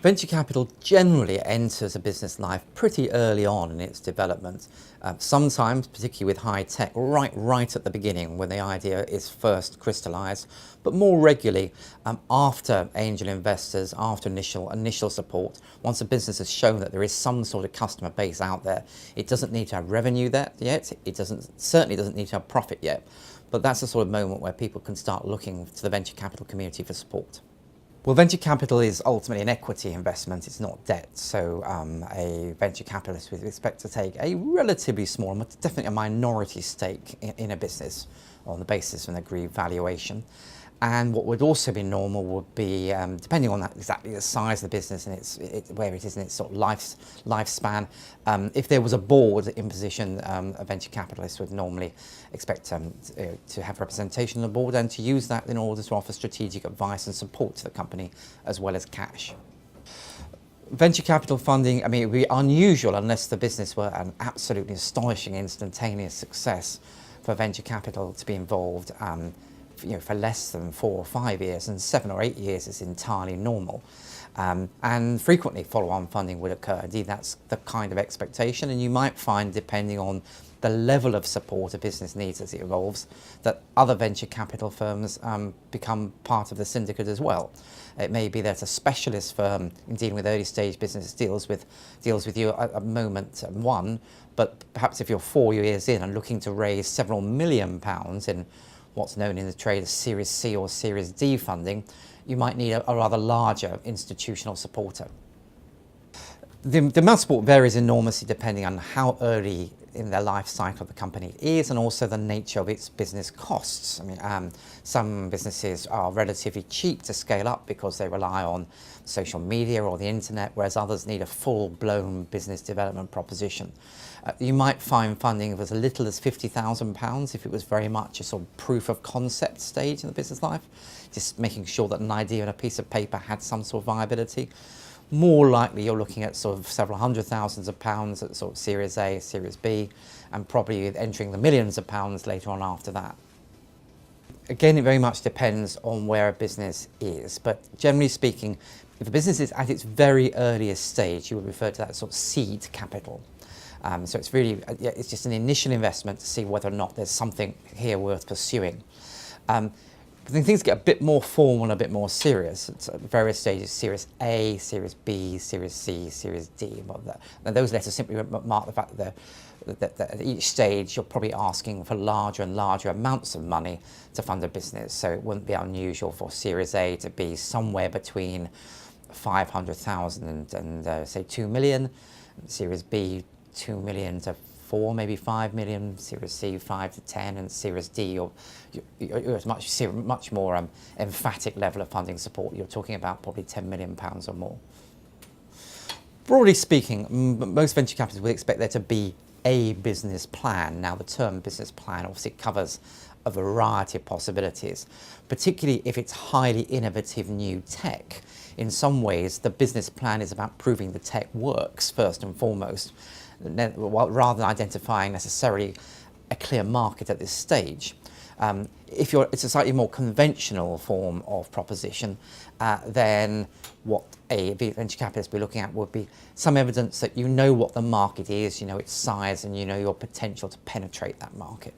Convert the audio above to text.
Venture capital generally enters a business life pretty early on in its development. Sometimes, particularly with high tech, right at the beginning when the idea is first crystallized, but more regularly after angel investors, after initial support. Once a business has shown that there is some sort of customer base out there, it doesn't need to have revenue there yet. It certainly doesn't need to have profit yet. But that's the sort of moment where people can start looking to the venture capital community for support. Well, venture capital is ultimately an equity investment, it's not debt. So a venture capitalist would expect to take a relatively small, definitely a minority stake in a business on the basis of an agreed valuation. And what would also be normal would be, depending on exactly the size of the business and where it is in its sort of lifespan, if there was a board in position, a venture capitalist would normally expect to have representation on the board and to use that in order to offer strategic advice and support to the company as well as cash. Venture capital funding, I mean, it would be unusual unless the business were an absolutely astonishing instantaneous success for venture capital to be involved for less than 4 or 5 years, and 7 or 8 years is entirely normal. And frequently follow-on funding would occur. Indeed, that's the kind of expectation, and you might find, depending on the level of support a business needs as it evolves, that other venture capital firms become part of the syndicate as well. It may be that a specialist firm in dealing with early stage business deals with you at a moment one, but perhaps if you're 4 years in and looking to raise several £million in what's known in the trade as Series C or Series D funding, you might need a rather larger institutional supporter. The amount of support varies enormously depending on how early in the life cycle of the company is and also the nature of its business costs. I mean, some businesses are relatively cheap to scale up because they rely on social media or the internet, whereas others need a full-blown business development proposition. You might find funding of as little as £50,000 if it was very much a sort of proof of concept stage in the business life, just making sure that an idea on a piece of paper had some sort of viability. More likely you're looking at sort of several hundred thousands of pounds at sort of Series A, Series B, and probably entering the millions of pounds later on after that. Again, it very much depends on where a business is, but generally speaking, if a business is at its very earliest stage, you would refer to that as sort of seed capital. So it's really, it's just an initial investment to see whether or not there's something here worth pursuing. But then things get a bit more formal and a bit more serious. It's at various stages: Series A, Series B, Series C, Series D. And those letters simply mark the fact that at each stage you're probably asking for larger and larger amounts of money to fund a business. So it wouldn't be unusual for Series A to be somewhere between 500,000 and say 2 million. Series B, 2 million to 4, maybe 5 million, Series C 5 to 10, and Series D you're at a much more emphatic level of funding support. You're talking about probably £10 million or more. Broadly speaking, most venture capitalists would expect there to be a business plan. Now, the term business plan obviously covers a variety of possibilities, particularly if it's highly innovative new tech. In some ways, the business plan is about proving the tech works first and foremost, rather than identifying necessarily a clear market at this stage. It's a slightly more conventional form of proposition, then what a venture capitalist would be looking at would be some evidence that you know what the market is, you know its size, and you know your potential to penetrate that market.